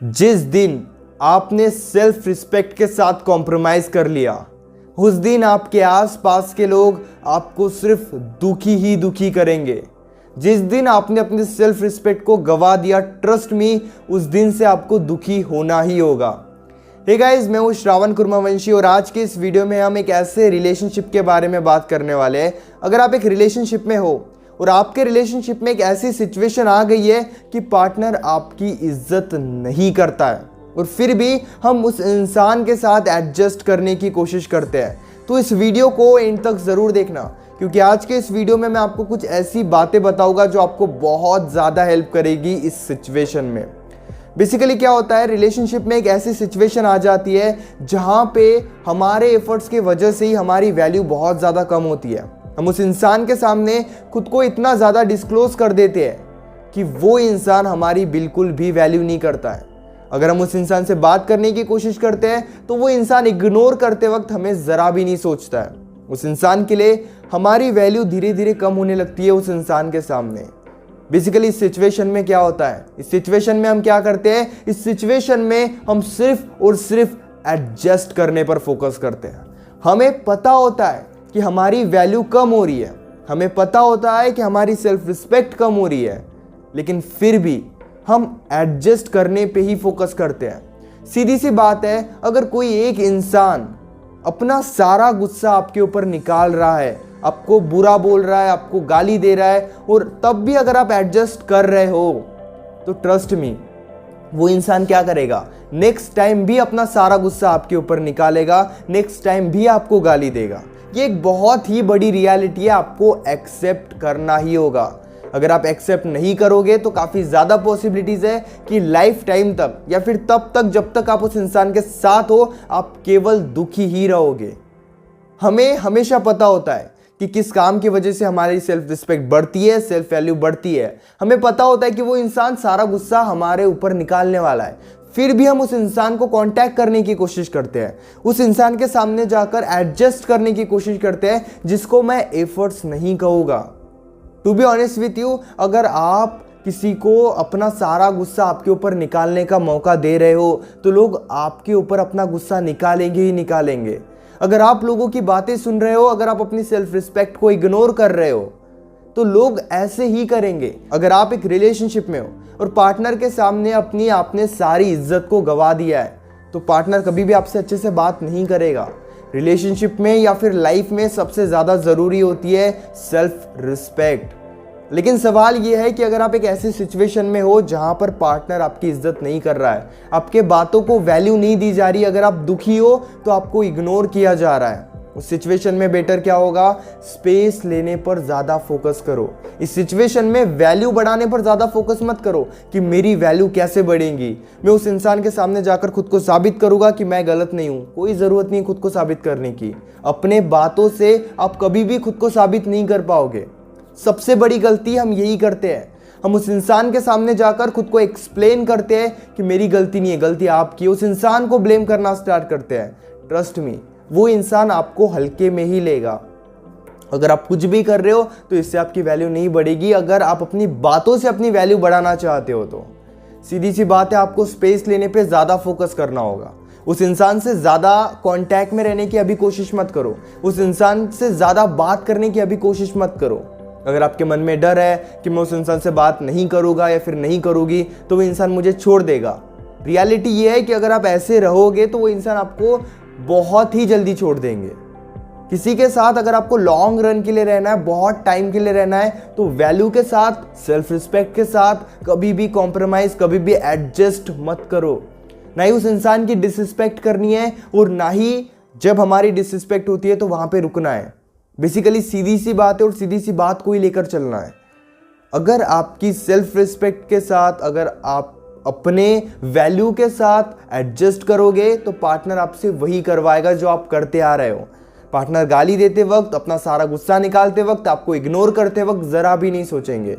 जिस दिन आपने सेल्फ रिस्पेक्ट के साथ कॉम्प्रोमाइज कर लिया, उस दिन आपके आसपास के लोग आपको सिर्फ दुखी ही दुखी करेंगे। जिस दिन आपने अपने सेल्फ रिस्पेक्ट को गवा दिया, ट्रस्ट मी, उस दिन से आपको दुखी होना ही होगा। हे गाइस, मैं हूं श्रावण कुर्मावंशी और आज के इस वीडियो में हम एक ऐसे रिलेशनशिप के बारे में बात करने वाले हैं। अगर आप एक रिलेशनशिप में हो और आपके रिलेशनशिप में एक ऐसी सिचुएशन आ गई है कि पार्टनर आपकी इज्जत नहीं करता है और फिर भी हम उस इंसान के साथ एडजस्ट करने की कोशिश करते हैं, तो इस वीडियो को एंड तक ज़रूर देखना, क्योंकि आज के इस वीडियो में मैं आपको कुछ ऐसी बातें बताऊंगा जो आपको बहुत ज़्यादा हेल्प करेगी इस सिचुएशन में। बेसिकली क्या होता है, रिलेशनशिप में एक ऐसी सिचुएशन आ जाती है जहाँ पे हमारे एफर्ट्स की वजह से ही हमारी वैल्यू बहुत ज़्यादा कम होती है। हम उस इंसान के सामने खुद को इतना ज़्यादा डिस्क्लोज कर देते हैं कि वो इंसान हमारी बिल्कुल भी वैल्यू नहीं करता है। अगर हम उस इंसान से बात करने की कोशिश करते हैं तो वो इंसान इग्नोर करते वक्त हमें ज़रा भी नहीं सोचता है। उस इंसान के लिए हमारी वैल्यू धीरे धीरे कम होने लगती है उस इंसान के सामने। बेसिकली इस सिचुएशन में क्या होता है, इस सिचुएशन में हम क्या करते हैं, इस सिचुएशन में हम सिर्फ और सिर्फ एडजस्ट करने पर फोकस करते हैं। हमें पता होता है कि हमारी वैल्यू कम हो रही है, हमें पता होता है कि हमारी सेल्फ रिस्पेक्ट कम हो रही है, लेकिन फिर भी हम एडजस्ट करने पे ही फोकस करते हैं। सीधी सी बात है, अगर कोई एक इंसान अपना सारा गुस्सा आपके ऊपर निकाल रहा है, आपको बुरा बोल रहा है, आपको गाली दे रहा है और तब भी अगर आप एडजस्ट कर रहे हो, तो ट्रस्ट मी, वो इंसान क्या करेगा, नेक्स्ट टाइम भी अपना सारा गुस्सा आपके ऊपर निकालेगा, नेक्स्ट टाइम भी आपको गाली देगा। ये एक बहुत ही बड़ी रियलिटी है, आपको एक्सेप्ट करना ही होगा। अगर आप एक्सेप्ट नहीं करोगे तो काफ़ी ज़्यादा पॉसिबिलिटीज़ है कि लाइफ टाइम तक या फिर तब तक जब तक आप उस इंसान के साथ हो, आप केवल दुखी ही रहोगे। हमें हमेशा पता होता है कि किस काम की वजह से हमारी सेल्फ रिस्पेक्ट बढ़ती है, सेल्फ वैल्यू बढ़ती है। हमें पता होता है कि वो इंसान सारा गुस्सा हमारे ऊपर निकालने वाला है, फिर भी हम उस इंसान को कांटेक्ट करने की कोशिश करते हैं, उस इंसान के सामने जाकर एडजस्ट करने की कोशिश करते हैं, जिसको मैं एफर्ट्स नहीं कहूँगा। To be honest with you, अगर आप किसी को अपना सारा गुस्सा आपके ऊपर निकालने का मौका दे रहे हो तो लोग आपके ऊपर अपना गुस्सा निकालेंगे ही निकालेंगे। अगर आप लोगों की बातें सुन रहे हो, अगर आप अपनी सेल्फ रिस्पेक्ट को इग्नोर कर रहे हो, तो लोग ऐसे ही करेंगे। अगर आप एक रिलेशनशिप में हो और पार्टनर के सामने आपने सारी इज्जत को गवा दिया है, तो पार्टनर कभी भी आपसे अच्छे से बात नहीं करेगा। रिलेशनशिप में या फिर लाइफ में सबसे ज़्यादा ज़रूरी होती है सेल्फ रिस्पेक्ट। लेकिन सवाल यह है कि अगर आप एक ऐसी सिचुएशन में हो जहां पर पार्टनर आपकी इज्जत नहीं कर रहा है, आपके बातों को वैल्यू नहीं दी जा रही, अगर आप दुखी हो तो आपको इग्नोर किया जा रहा है, उस सिचुएशन में बेटर क्या होगा, स्पेस लेने पर ज़्यादा फोकस करो। इस सिचुएशन में वैल्यू बढ़ाने पर ज़्यादा फोकस मत करो कि मेरी वैल्यू कैसे बढ़ेगी, मैं उस इंसान के सामने जाकर खुद को साबित करूंगा कि मैं गलत नहीं हूं। कोई ज़रूरत नहीं खुद को साबित करने की, अपने बातों से आप कभी भी खुद को साबित नहीं कर पाओगे। सबसे बड़ी गलती हम यही करते हैं, हम उस इंसान के सामने जाकर खुद को एक्सप्लेन करते हैं कि मेरी गलती नहीं है, गलती आपकी, उस इंसान को ब्लेम करना स्टार्ट करते हैं। ट्रस्ट मी, वो इंसान आपको हल्के में ही लेगा। अगर आप कुछ भी कर रहे हो तो इससे आपकी वैल्यू नहीं बढ़ेगी। अगर आप अपनी बातों से अपनी वैल्यू बढ़ाना चाहते हो तो सीधी सी बात है, आपको स्पेस लेने पे ज़्यादा फोकस करना होगा। उस इंसान से ज़्यादा कांटेक्ट में रहने की अभी कोशिश मत करो, उस इंसान से ज़्यादा बात करने की अभी कोशिश मत करो। अगर आपके मन में डर है कि मैं उस इंसान से बात नहीं करूँगा या फिर नहीं करूँगी तो वो इंसान मुझे छोड़ देगा, रियलिटी ये है कि अगर आप ऐसे रहोगे तो वो इंसान आपको बहुत ही जल्दी छोड़ देंगे। किसी के साथ अगर आपको लॉन्ग रन के लिए रहना है, बहुत टाइम के लिए रहना है, तो वैल्यू के साथ, सेल्फ रिस्पेक्ट के साथ कभी भी कॉम्प्रोमाइज, कभी भी एडजस्ट मत करो। ना ही उस इंसान की डिसरिस्पेक्ट करनी है और ना ही जब हमारी डिसरिस्पेक्ट होती है तो वहां पे रुकना है। बेसिकली सीधी सी बात है और सीधी सी बात को ही लेकर चलना है। अगर आपकी सेल्फ रिस्पेक्ट के साथ, अगर आप अपने वैल्यू के साथ एडजस्ट करोगे तो पार्टनर आपसे वही करवाएगा जो आप करते आ रहे हो। पार्टनर गाली देते वक्त, अपना सारा गुस्सा निकालते वक्त, आपको इग्नोर करते वक्त ज़रा भी नहीं सोचेंगे।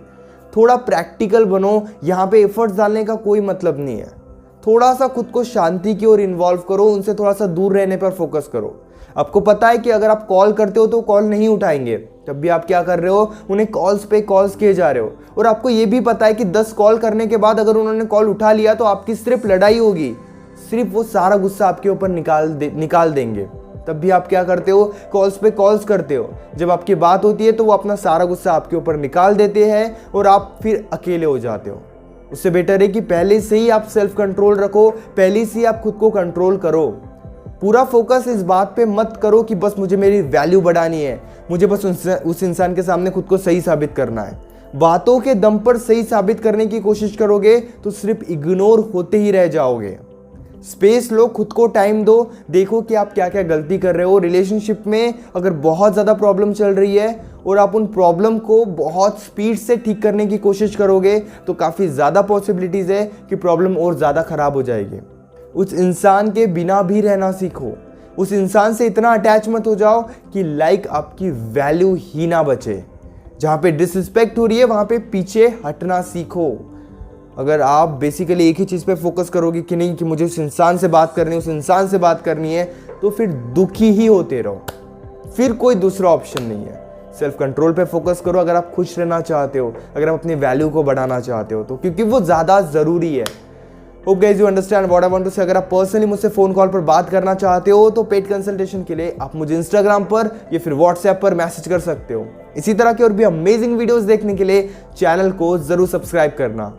थोड़ा प्रैक्टिकल बनो, यहाँ पे एफर्ट्स डालने का कोई मतलब नहीं है। थोड़ा सा खुद को शांति की ओर इन्वॉल्व करो, उनसे थोड़ा सा दूर रहने पर फोकस करो। आपको पता है कि अगर आप कॉल करते हो तो कॉल नहीं उठाएंगे, तब भी आप क्या कर रहे हो, उन्हें कॉल्स पे कॉल्स किए जा रहे हो। और आपको ये भी पता है कि 10 कॉल करने के बाद अगर उन्होंने कॉल उठा लिया तो आपकी सिर्फ लड़ाई होगी, सिर्फ वो सारा गुस्सा आपके ऊपर निकाल देंगे, तब भी आप क्या करते हो, कॉल्स पे कॉल्स करते हो। जब आपकी बात होती है तो वो अपना सारा गुस्सा आपके ऊपर निकाल देते हैं और आप फिर अकेले हो जाते हो। उससे बेटर है कि पहले से ही आप सेल्फ कंट्रोल रखो, पहले से ही आप खुद को कंट्रोल करो। पूरा फोकस इस बात पे मत करो कि बस मुझे मेरी वैल्यू बढ़ानी है, मुझे बस उस इंसान के सामने खुद को सही साबित करना है। बातों के दम पर सही साबित करने की कोशिश करोगे तो सिर्फ इग्नोर होते ही रह जाओगे। स्पेस लो, खुद को टाइम दो, देखो कि आप क्या क्या गलती कर रहे हो। रिलेशनशिप में अगर बहुत ज़्यादा प्रॉब्लम चल रही है और आप उन प्रॉब्लम को बहुत स्पीड से ठीक करने की कोशिश करोगे तो काफ़ी ज़्यादा पॉसिबिलिटीज़ है कि प्रॉब्लम और ज़्यादा ख़राब हो जाएगी। उस इंसान के बिना भी रहना सीखो। उस इंसान से इतना अटैच मत हो जाओ कि लाइक आपकी वैल्यू ही ना बचे। जहाँ पे डिसरिस्पेक्ट हो रही है वहाँ पे पीछे हटना सीखो। अगर आप बेसिकली एक ही चीज़ पे फोकस करोगे कि नहीं कि मुझे उस इंसान से बात करनी है, उस इंसान से बात करनी है, तो फिर दुखी ही होते रहो, फिर कोई दूसरा ऑप्शन नहीं है। सेल्फ कंट्रोल पे फोकस करो अगर आप खुश रहना चाहते हो, अगर आप अपनी वैल्यू को बढ़ाना चाहते हो तो, क्योंकि वो ज़्यादा ज़रूरी है। Hope guys you understand what I want to say. अगर आप पर्सनली मुझसे फ़ोन कॉल पर बात करना चाहते हो तो पेड कंसल्टेशन के लिए आप मुझे इंस्टाग्राम पर या फिर व्हाट्सएप पर मैसेज कर सकते हो। इसी तरह के और भी अमेजिंग वीडियोस देखने के लिए चैनल को ज़रूर सब्सक्राइब करना।